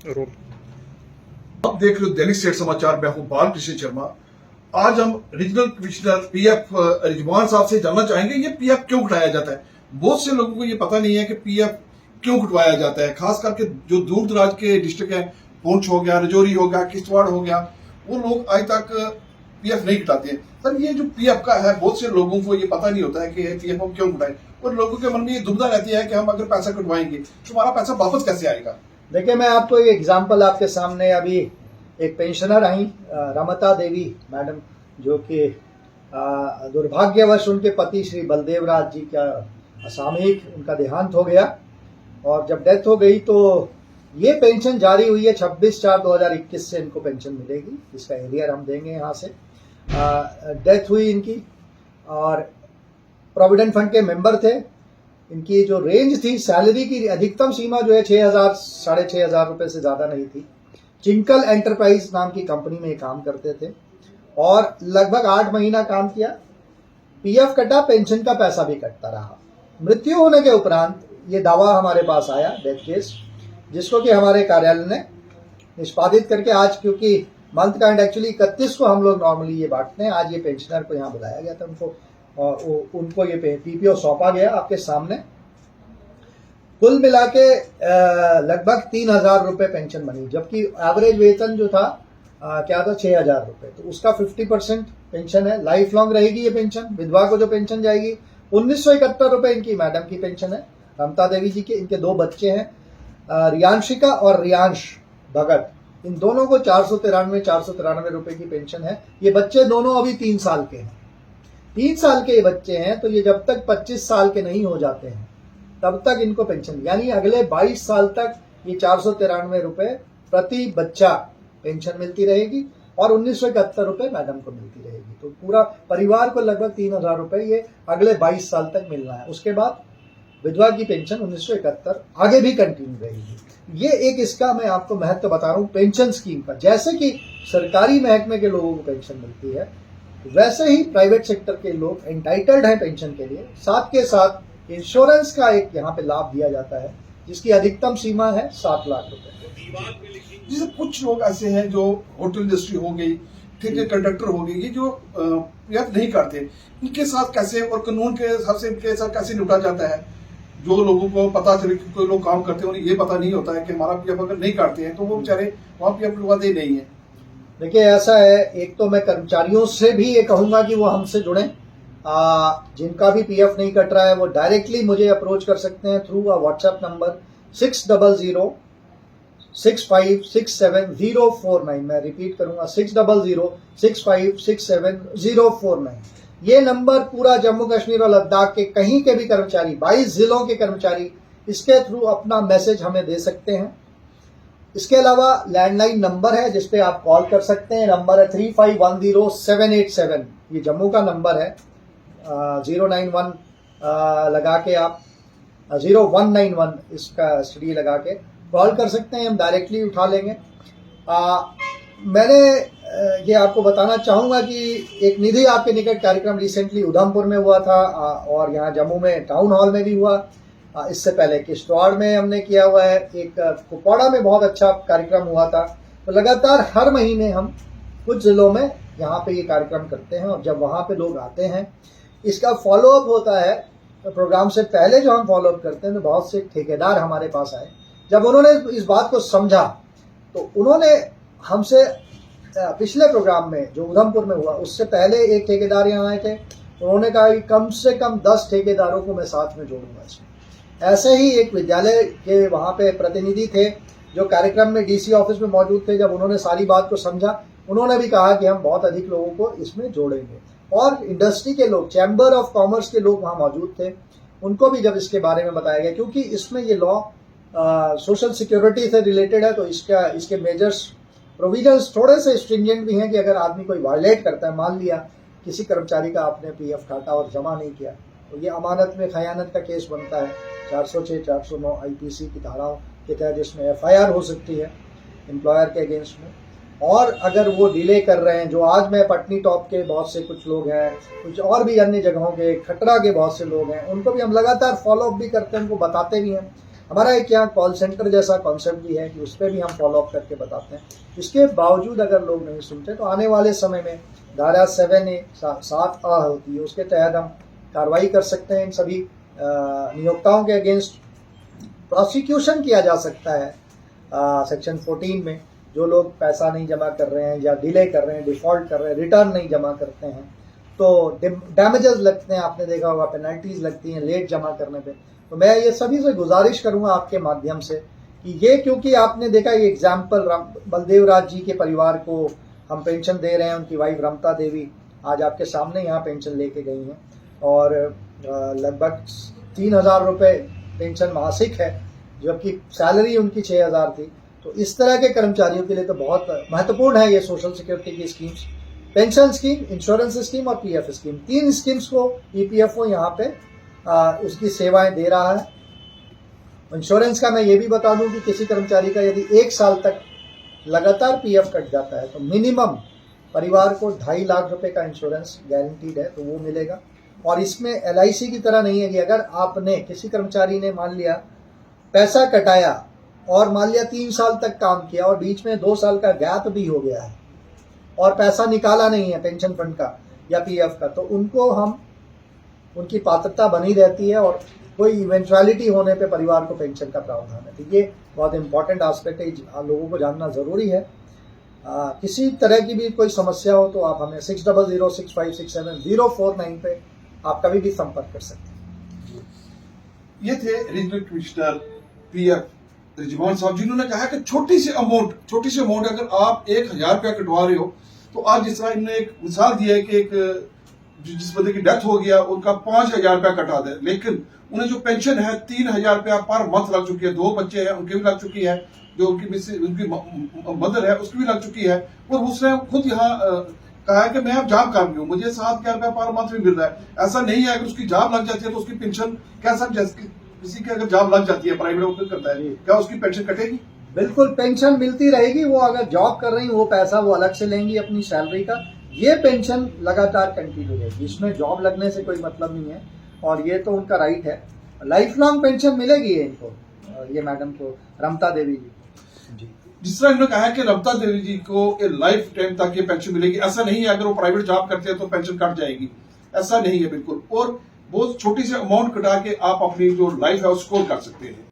आप देख रहे हो दैनिक स्टेट समाचार। मैं हूं बालकृष्ण शर्मा। आज हम रीजनल कमिश्नर पीएफ रिजवान साहब से जानना चाहेंगे ये पीएफ क्यों उठाया जाता है। बहुत से लोगों को ये पता नहीं है कि पीएफ क्यों उठवाया जाता है। खास करके जो दूर दराज के डिस्ट्रिक्ट है, पुंछ हो गया, रजौरी हो गया, किश्तवाड़ हो गया, वो लोग आज तक पीएफ नहीं कटाते। सर ये जो पीएफ का है, बहुत से लोगों को ये पता नहीं होता है कि पीएफ हम क्यों उठाए, और लोगों के मन में ये दुविधा रहती है कि हम अगर पैसा कटवाएंगे तो हमारा पैसा वापस कैसे आएगा। देखिए, मैं आपको एक एग्जांपल आपके सामने, अभी एक पेंशनर आई रमता देवी मैडम, जो कि दुर्भाग्यवश उनके पति श्री बलदेव राज जी का असामयिक उनका देहांत हो गया, और जब डेथ हो गई तो ये पेंशन जारी हुई है 26/4/2021 से इनको पेंशन मिलेगी। इसका एरियर हम देंगे यहाँ से। डेथ हुई इनकी, और प्रोविडेंट फंड के मेंबर थे। इनकी जो रेंज थी सैलरी की, अधिकतम सीमा जो है 6,000 6,500 रुपए से ज़्यादा नहीं थी। चिंकल एंटरप्राइज नाम की कंपनी में काम करते थे, और लगभग 8 महीना काम किया। पीएफ कटा, पेंशन का पैसा भी कटता रहा। मृत्यु होने के उपरांत ये दावा हमारे पास आया, डेथ केस, जिसको कि हमारे कार्यालय ने निष्पादित करके, आज क्योंकि मंथ का एंड एक्चुअली 31 को हम लोग नॉर्मली ये बांटते हैं, आज ये पेंशनर को यहाँ बुलाया गया था उनको, और उनको ये पीपीओ सौंपा गया आपके सामने। कुल मिला के लगभग 3,000 रुपए पेंशन बनी, जबकि एवरेज वेतन जो था क्या था 6,000 रुपए। तो उसका 50% पेंशन है, लाइफ लॉन्ग रहेगी ये पेंशन। विधवा को जो पेंशन जाएगी 1,971 रुपए इनकी मैडम की पेंशन है, रमता देवी जी के। इनके 2 बच्चे हैं, रियांशिका और रियांश भगत। इन दोनों को 493 रुपए की पेंशन है। ये बच्चे दोनों अभी 3 साल के हैं। 3 साल के ये बच्चे हैं, तो ये जब तक 25 साल के नहीं हो जाते हैं तब तक इनको पेंशन, यानी अगले 22 साल तक ये 493 रुपए प्रति बच्चा पेंशन मिलती रहेगी, और 1,971 रुपए मैडम को मिलती रहेगी। तो पूरा परिवार को लगभग 3,000 रुपए ये अगले 22 साल तक मिलना है। उसके बाद विधवा की पेंशन 1,971 आगे भी कंटिन्यू रहेगी। ये एक इसका मैं आपको महत्व बता रहा हूँ पेंशन स्कीम का। जैसे कि सरकारी महकमे के लोगों को पेंशन मिलती है, वैसे ही प्राइवेट सेक्टर के लोग एंटाइटल्ड हैं पेंशन के लिए। साथ के साथ इंश्योरेंस का एक यहाँ पे लाभ दिया जाता है, जिसकी अधिकतम सीमा है 7 लाख रुपए। जैसे कुछ लोग ऐसे हैं जो होटल इंडस्ट्री हो गई, ठेके कंडक्टर हो गई, ये जो पीएफ नहीं करते, इनके साथ कैसे और कानून के हिसाब से इनके साथ कैसे निपटा जाता है। जो लोगों को पता चले कि कोई लोग काम करते हैं, उन्हें ये पता नहीं होता है कि हमारा पीएफ अगर नहीं काटते हैं तो वो बेचारे वहाँ पीएफ लुभाते नहीं है। देखिए, ऐसा है, एक तो मैं कर्मचारियों से भी ये कहूंगा कि वो हमसे जुड़ें। जिनका भी पीएफ नहीं कट रहा है वो डायरेक्टली मुझे अप्रोच कर सकते हैं थ्रू व्हाट्सएप नंबर 6006567 मैं रिपीट करूंगा 6006567 ये नंबर पूरा जम्मू कश्मीर और लद्दाख के कहीं के भी कर्मचारी, 22 जिलों के कर्मचारी इसके थ्रू अपना मैसेज हमें दे सकते हैं। इसके अलावा लैंडलाइन नंबर है जिसपे आप कॉल कर सकते हैं। नंबर है 3510-787। ये जम्मू का नंबर है। 091 लगा के आप 0191 इसका STD लगा के कॉल कर सकते हैं, हम डायरेक्टली उठा लेंगे। मैंने ये आपको बताना चाहूँगा कि एक निधि आपके निकट कार्यक्रम रिसेंटली उधमपुर में हुआ था, और यहाँ जम्मू में टाउन हॉल में भी हुआ। इससे पहले किश्तवाड़ में हमने किया हुआ है। एक कुपवाड़ा में बहुत अच्छा कार्यक्रम हुआ था। तो लगातार हर महीने हम कुछ जिलों में यहाँ पे ये कार्यक्रम करते हैं, और जब वहाँ पे लोग आते हैं इसका फॉलोअप होता है। तो प्रोग्राम से पहले जो हम फॉलोअप करते हैं तो बहुत से ठेकेदार हमारे पास आए। जब उन्होंने इस बात को समझा तो उन्होंने हमसे पिछले प्रोग्राम में जो उधमपुर में हुआ उससे पहले एक ठेकेदार यहाँ आए थे। उन्होंने कहा कि कम से कम 10 ठेकेदारों को मैं साथ में जोड़ूंगा इसमें। ऐसे ही एक विद्यालय के वहाँ पे प्रतिनिधि थे जो कार्यक्रम में DC ऑफिस में मौजूद थे। जब उन्होंने सारी बात को समझा, उन्होंने भी कहा कि हम बहुत अधिक लोगों को इसमें जोड़ेंगे। और इंडस्ट्री के लोग, चैम्बर ऑफ कॉमर्स के लोग वहाँ मौजूद थे, उनको भी जब इसके बारे में बताया गया, क्योंकि इसमें ये लॉ सोशल सिक्योरिटी से रिलेटेड है, तो इसके मेजर्स प्रोविजंस थोड़े से स्ट्रिंजेंट भी हैं कि अगर आदमी कोई वायलेट करता है, मान लिया किसी कर्मचारी का आपने पीएफ काटा और जमा नहीं किया, तो ये अमानत में खयानत का केस बनता है 406 409 IPC की धाराओं के तहत, जिसमें FIR हो सकती है एम्प्लॉयर के अगेंस्ट में। और अगर वो डिले कर रहे हैं, जो आज मैं पटनी टॉप के बहुत से कुछ लोग हैं, कुछ और भी अन्य जगहों के, खटरा के बहुत से लोग हैं, उनको भी हम लगातार फॉलोअप भी करते हैं, उनको बताते भी हैं। हमारा एक यहाँ कॉल सेंटर जैसा कॉन्सेप्ट भी है कि उस पर भी हम फॉलो अप करके बताते हैं। इसके बावजूद अगर लोग नहीं सुनते तो आने वाले समय में धारा 7A 7A होती है, उसके तहत हम कार्रवाई कर सकते हैं। इन सभी नियोक्ताओं के अगेंस्ट प्रोसिक्यूशन किया जा सकता है सेक्शन 14 में। जो लोग पैसा नहीं जमा कर रहे हैं या डिले कर रहे हैं, डिफॉल्ट कर रहे हैं, रिटर्न नहीं जमा करते हैं, तो डैमेजेस लगते हैं, आपने देखा होगा पेनल्टीज लगती हैं लेट जमा करने पे। तो मैं ये सभी से गुजारिश करूंगा आपके माध्यम से कि ये, क्योंकि आपने देखा ये एग्जाम्पल बलदेव राज जी के परिवार को हम पेंशन दे रहे हैं, उनकी वाइफ रमता देवी आज आपके सामने यहाँ पेंशन लेके गई हैं और लगभग 3,000 रुपये पेंशन मासिक है, जबकि सैलरी उनकी 6,000 थी। तो इस तरह के कर्मचारियों के लिए तो बहुत महत्वपूर्ण है ये सोशल सिक्योरिटी की schemes, pension scheme, insurance scheme और पीएफ स्कीम। 3 स्कीम्स को ईपीएफओ यहाँ पे उसकी सेवाएं दे रहा है। इंश्योरेंस का मैं ये भी बता दूं कि किसी कर्मचारी का यदि 1 साल तक लगातार पीएफ कट जाता है तो मिनिमम परिवार को 2.5 लाख रुपए का इंश्योरेंस गारंटीड है, तो वो मिलेगा। और इसमें एलआईसी की तरह नहीं है कि अगर आपने, किसी कर्मचारी ने मान लिया पैसा कटाया और मान लिया 3 साल तक काम किया और बीच में 2 साल का गैप भी हो गया है और पैसा निकाला नहीं है पेंशन फंड का या पीएफ का, तो उनको हम, उनकी पात्रता बनी रहती है और कोई इवेंचुअलिटी होने पे परिवार को पेंशन का प्रावधान है। तो ये बहुत इंपॉर्टेंट एस्पेक्ट है, लोगों को जानना ज़रूरी है। किसी तरह की भी कोई समस्या हो तो आप हमें 6006567049 पे आप कभी भी संपर्क कर सकते हैं। ये थे रीजनल कमिश्नर पीएफ रिजवान साहब, जिन्होंने कहा कि छोटी सी अमाउंट अगर आप 1,000 रुपया कटवा रहे हो, तो आज जिस तरह इन्होंने एक मिसाल दी है कि एक जिस बंदे की डेथ हो गया उनका 5,000 रुपया कटा दे, लेकिन उन्हें जो पेंशन है 3,000 रुपया पर मंथ लग चुकी है। 2 बच्चे हैं, उनकी भी लग चुकी है, जो उनकी मदर है उसकी भी लग चुकी है। और उसने खुद यहाँ कहा है कि मैं अब जॉब कर रही हूँ, मुझे 7,000 रुपया पर मंथ भी मिल रहा है। ऐसा नहीं है, अगर उसकी जॉब लग जाती है तो उसकी पेंशन कैसा, किसी की अगर जॉब लग जाती है, प्राइवेट वर्क करता है, क्या उसकी पेंशन कटेगी? बिल्कुल पेंशन मिलती रहेगी। वो अगर जॉब कर रही वो पैसा वो अलग से लेंगी अपनी सैलरी का, ये पेंशन लगातार कंटिन्यू रहेगी। इसमें जॉब लगने से कोई मतलब नहीं है और ये तो उनका राइट है। लाइफ लॉन्ग पेंशन मिलेगी इनको, ये मैडम को, रमता देवी जी। जिस तरह इन्होंने कहा है कि रमता देवी जी को लाइफ टाइम तक ये पेंशन मिलेगी, ऐसा नहीं है अगर वो प्राइवेट जॉब करते हैं तो पेंशन कट जाएगी, ऐसा नहीं है बिल्कुल। और बहुत छोटी सी अमाउंट कटा के आप अपनी जो लाइफ है उसको कर सकते हैं।